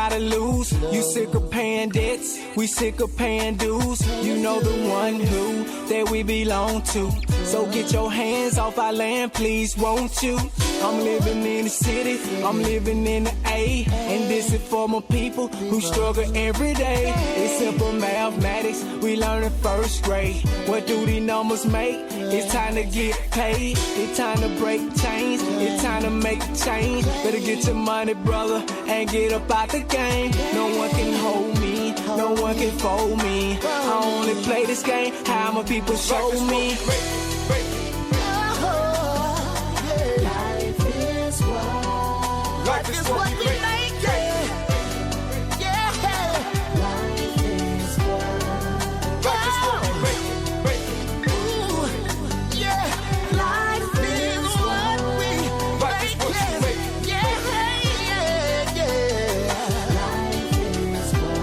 gotta lose. You sick of paying debts, we sick of paying dues. You know the one who that we belong to. So get your hands off our land, please, won't you? I'm living in the city, I'm living in the A. And this is for my people who struggle every day. It's simple mathematics, we learn in first grade. What do these numbers make? It's time to get paid. It's time to break chains. It's time to make a change. Better get your money, brother, and get up out the game. No one can hold me, no one can fold me. I only play this game how my people show me. Life is what we make it. Yeah. Life is what we make. Ooh, yeah. Life is what we make it. Yeah. Life is what.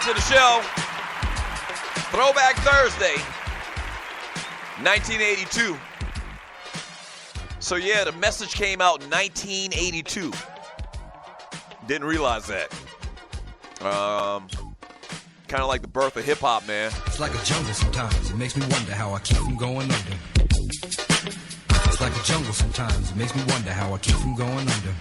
To the show. Throwback Thursday, 1982. So yeah, the message came out in 1982. Didn't realize that. Kind of like the birth of hip hop, man. It's like a jungle sometimes. It makes me wonder how I keep from going under. It's like a jungle sometimes. It makes me wonder how I keep from going under.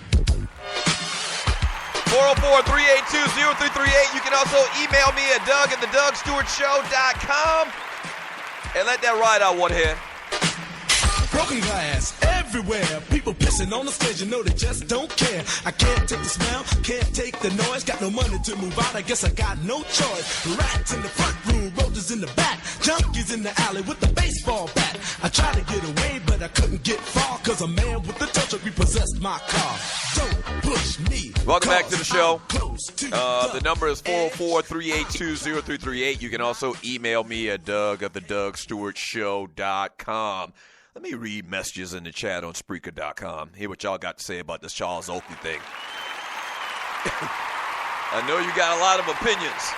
404-382-0338. You can also email me at Doug@theDougStewartShow.com and let that ride out one here. Broken glass everywhere. People pissing on the stage, you know they just don't care. I can't take the smell, can't take the noise. Got no money to move out, I guess I got no choice. Rats in the front room, roaches in the back. Junkies in the alley with the baseball bat. I tried to get away, but I couldn't get far. Cause a man with the touch truck repossessed my car. Don't push me. Welcome back to the show. The number is 404-382-0338. You can also email me at Doug@theDougStewartShow.com. Let me read messages in the chat on Spreaker.com. Hear what y'all got to say about this Charles Oakley thing. I know you got a lot of opinions.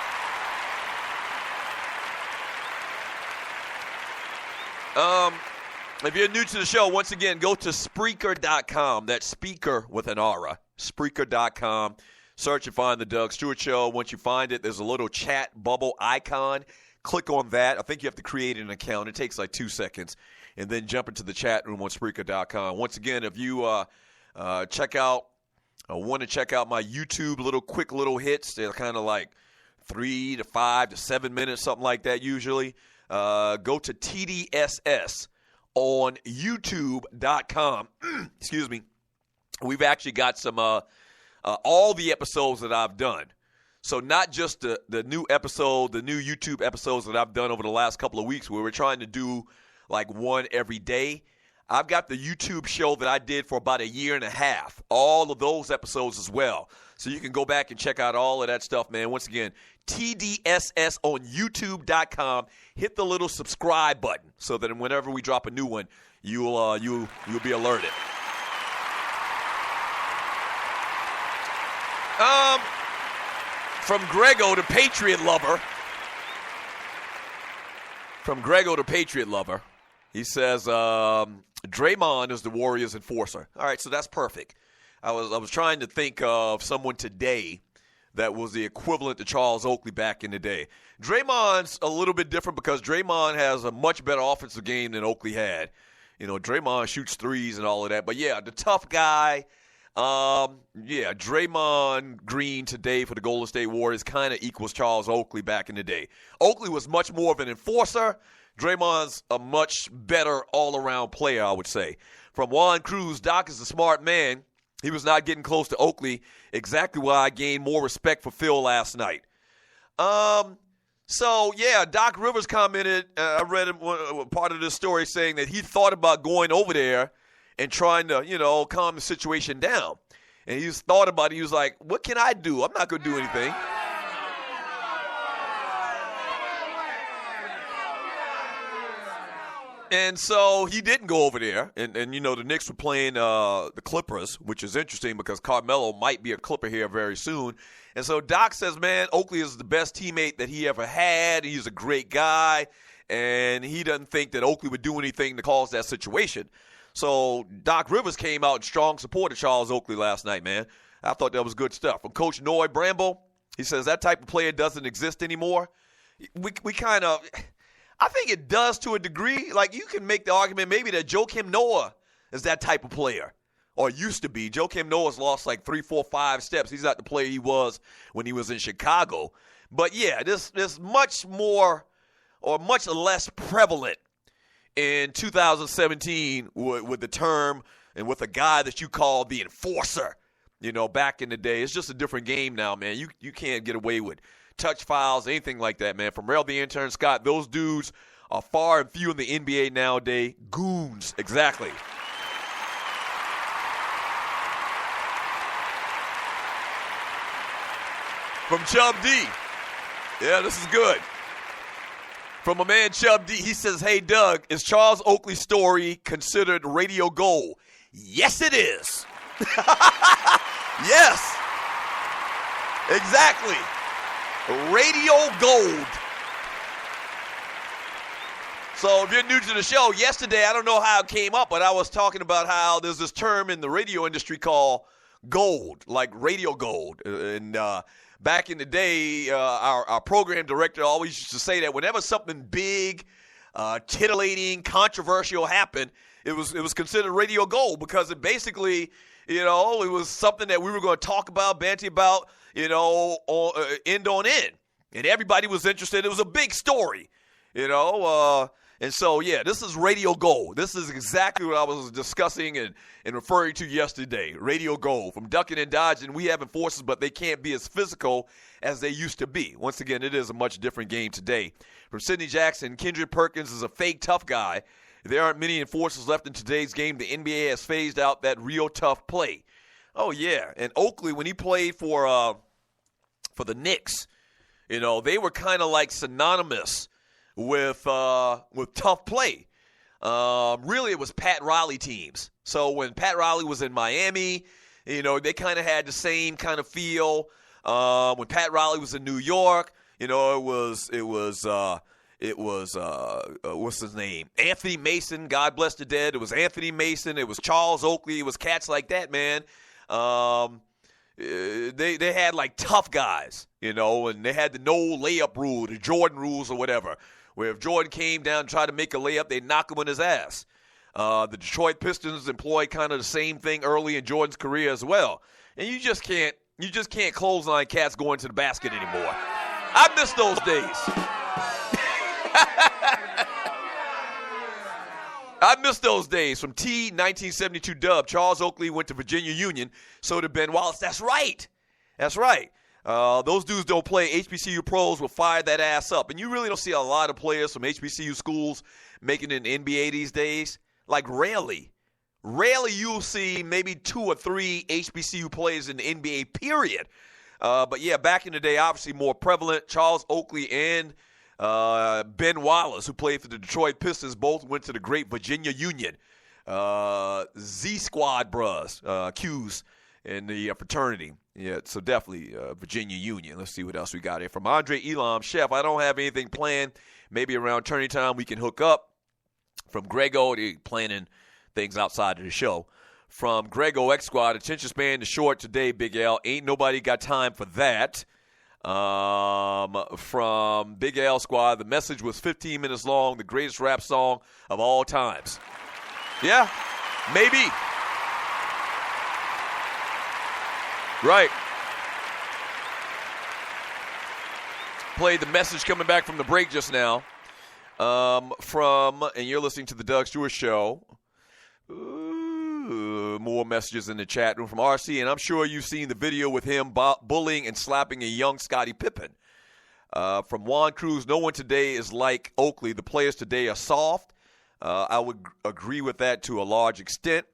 If you're new to the show, once again, go to Spreaker.com. That's speaker with an R. Spreaker.com. Search and find the Doug Stewart Show. Once you find it, there's a little chat bubble icon. Click on that. I think you have to create an account. It takes like 2 seconds. And then jump into the chat room on Spreaker.com. Once again, if you want to check out my YouTube quick little hits, they're kind of like 3 to 5 to 7 minutes, something like that usually. Go to TDSS on YouTube.com. Excuse me. We've actually got some all the episodes that I've done. So not just the new episode, the new YouTube episodes that I've done over the last couple of weeks where we're trying to do like one every day. I've got the YouTube show that I did for about a year and a half. All of those episodes as well. So you can go back and check out all of that stuff, man. Once again, TDSS on YouTube.com. Hit the little subscribe button so that whenever we drop a new one, you'll be alerted. From Grego to Patriot Lover. He says, Draymond is the Warriors' enforcer. All right, so that's perfect. I was trying to think of someone today that was the equivalent to Charles Oakley back in the day. Draymond's a little bit different because Draymond has a much better offensive game than Oakley had. You know, Draymond shoots threes and all of that. But, yeah, the tough guy, Draymond Green today for the Golden State Warriors kind of equals Charles Oakley back in the day. Oakley was much more of an enforcer. Draymond's a much better all-around player, I would say. From Juan Cruz, Doc is a smart man. He was not getting close to Oakley, exactly why I gained more respect for Phil last night. Doc Rivers commented, I read part of this story saying that he thought about going over there and trying to, calm the situation down. And he thought about it. He was like, what can I do? I'm not going to do anything. And so he didn't go over there. And the Knicks were playing the Clippers, which is interesting because Carmelo might be a Clipper here very soon. And so Doc says, man, Oakley is the best teammate that he ever had. He's a great guy. And he doesn't think that Oakley would do anything to cause that situation. So Doc Rivers came out in strong support of Charles Oakley last night, man. I thought that was good stuff. From Coach Noy Bramble, he says that type of player doesn't exist anymore. We kind of... I think it does to a degree. Like, you can make the argument maybe that Joakim Noah is that type of player, or used to be. Joakim Noah's lost like 3, 4, 5 steps. He's not the player he was when he was in Chicago. But, yeah, this much more or much less prevalent in 2017 with the term and with a guy that you call the enforcer. Back in the day. It's just a different game now, man. You can't get away with touch fouls, anything like that, man. From Rel the intern, Scott, those dudes are far and few in the NBA nowadays. Goons, exactly. From Chubb D. Yeah, this is good. From a man, Chubb D, he says, hey, Doug, is Charles Oakley's story considered radio gold? Yes, it is. Yes. Exactly. Radio gold. So if you're new to the show, yesterday, I don't know how it came up, but I was talking about how there's this term in the radio industry called gold, like radio gold. And back in the day, our program director always used to say that whenever something big, titillating, controversial happened, it was considered radio gold because it basically, it was something that we were going to talk about, banter about, end on end. And everybody was interested. It was a big story, And so, yeah, this is radio gold. This is exactly what I was discussing and referring to yesterday. Radio gold. From ducking and dodging, we have enforcers, but they can't be as physical as they used to be. Once again, it is a much different game today. From Sidney Jackson, Kendrick Perkins is a fake tough guy. There aren't many enforcers left in today's game. The NBA has phased out that real tough play. Oh, yeah. And Oakley, when he played for the Knicks, they were kind of like synonymous with tough play. Really, it was Pat Riley teams. So when Pat Riley was in Miami, they kind of had the same kind of feel. When Pat Riley was in New York, it was what's his name? Anthony Mason, God bless the dead. It was Anthony Mason. It was Charles Oakley. It was cats like that, man. They had like tough guys, and they had the no layup rule, the Jordan rules or whatever, where if Jordan came down and tried to make a layup, they'd knock him on his ass. The Detroit Pistons employed kind of the same thing early in Jordan's career as well. And you just can't clothesline cats going to the basket anymore. I miss those days. I miss those days. From T 1972 Dub, Charles Oakley went to Virginia Union, so did Ben Wallace. That's right. Those dudes don't play. HBCU pros will fire that ass up. And you really don't see a lot of players from HBCU schools making it in the NBA these days. Like rarely. Rarely you'll see maybe 2 or 3 HBCU players in the NBA, period. But, yeah, back in the day, obviously more prevalent. Charles Oakley and Ben Wallace, who played for the Detroit Pistons, both went to the great Virginia Union. Z-Squad bros, Qs in the fraternity. Yeah, so definitely Virginia Union. Let's see what else we got here. From Andre Elam, Chef, I don't have anything planned. Maybe around tourney time we can hook up. From Grego, planning things outside of the show. from Grego X Squad. Attention span is short today, Big L. Ain't nobody got time for that. From Big L Squad, the message was 15 minutes long, the greatest rap song of all times. Yeah, maybe. Right. Played the message coming back from the break just now. And you're listening to the Doug Stewart Show. More messages in the chat room from RC, and I'm sure you've seen the video with him bullying and slapping a young Scottie Pippen. From Juan Cruz, no one today is like Oakley. The players today are soft. I would agree with that to a large extent.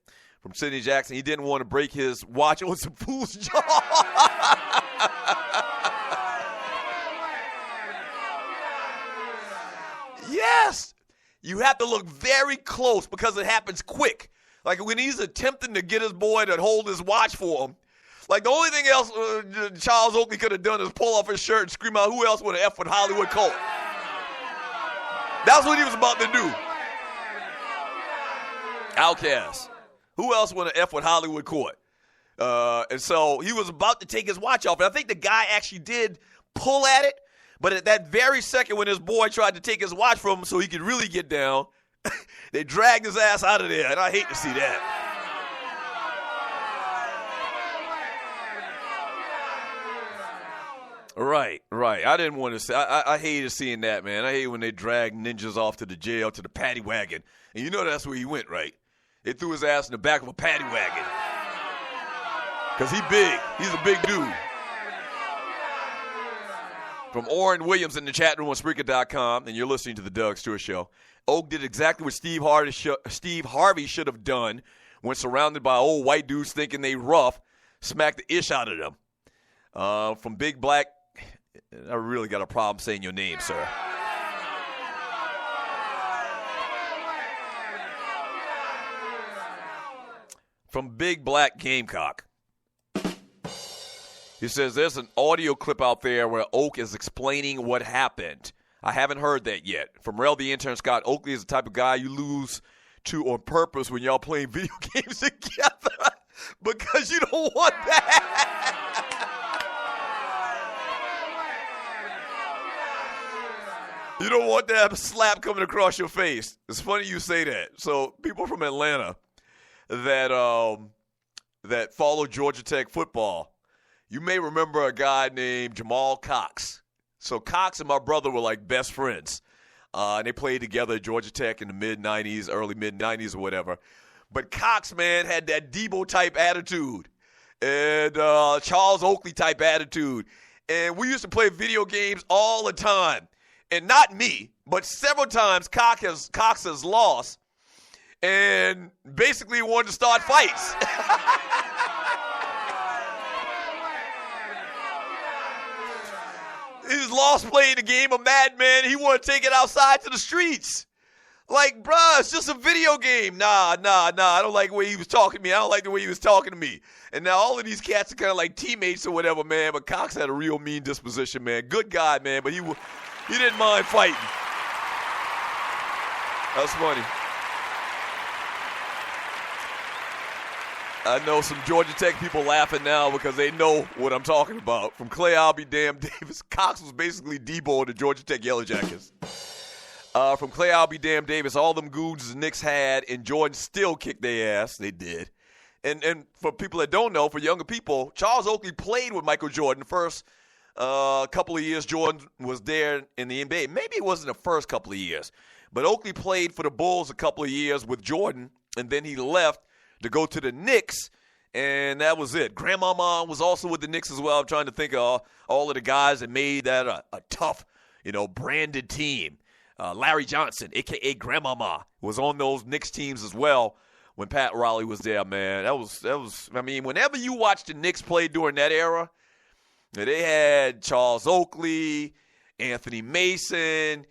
From Sidney Jackson, he didn't want to break his watch on some fool's jaw. Yes! You have to look very close because it happens quick. Like when he's attempting to get his boy to hold his watch for him. Like the only thing else Charles Oakley could have done is pull off his shirt and scream out, who else would have F with Hollywood Colt? That's what he was about to do. Outcast. Who else would have F with Hollywood Court? And so he was about to take his watch off. And I think the guy actually did pull at it. But at that very second when his boy tried to take his watch from him so he could really get down, they dragged his ass out of there, and I hate to see that. Right. I didn't want to say. I hated seeing that, man. I hate when they drag ninjas off to the jail, to the paddy wagon. And you know that's where he went, right? They threw his ass in the back of a paddy wagon. Because he big. He's a big dude. From Orrin Williams in the chat room on Spreaker.com, and you're listening to the Doug Stewart Show. Oak did exactly what Steve Harvey should have done when surrounded by old white dudes thinking they rough, smacked the ish out of them. From Big Black, I really got a problem saying your name, sir. From Big Black Gamecock. He says there's an audio clip out there where Oak is explaining what happened. I haven't heard that yet. From Rel the intern, Scott, Oakley is the type of guy you lose to on purpose when y'all playing video games together because you don't want that. You don't want that slap coming across your face. It's funny you say that. So people from Atlanta that follow Georgia Tech football, you may remember a guy named Jamal Cox. So Cox and my brother were like best friends. And they played together at Georgia Tech in the mid-'90s, early mid-'90s or whatever. But Cox, man, had that Debo-type attitude and Charles Oakley-type attitude. And we used to play video games all the time. And not me, but several times Cox has lost and basically wanted to start fights. He's lost playing the game of Madman. He want to take it outside to the streets. Like, bruh, it's just a video game. Nah. I don't like the way he was talking to me. I don't like the way he was talking to me. And now all of these cats are kind of like teammates or whatever, man. But Cox had a real mean disposition, man. Good guy, man. But he didn't mind fighting. That's funny. I know some Georgia Tech people laughing now because they know what I'm talking about. From Clay I'll be damned Davis, Cox was basically Debo the Georgia Tech Yellow Jackets. From Clay I'll be damned Davis, all them goons the Knicks had, and Jordan still kicked their ass. They did. And for people that don't know, for younger people, Charles Oakley played with Michael Jordan the first couple of years Jordan was there in the NBA. Maybe it wasn't the first couple of years, but Oakley played for the Bulls a couple of years with Jordan, and then he left to go to the Knicks, and that was it. Grandmama was also with the Knicks as well. I'm trying to think of all of the guys that made that a tough, branded team. Larry Johnson, a.k.a. Grandmama, was on those Knicks teams as well when Pat Riley was there, man. That was. I mean, whenever you watch the Knicks play during that era, they had Charles Oakley, Anthony Mason,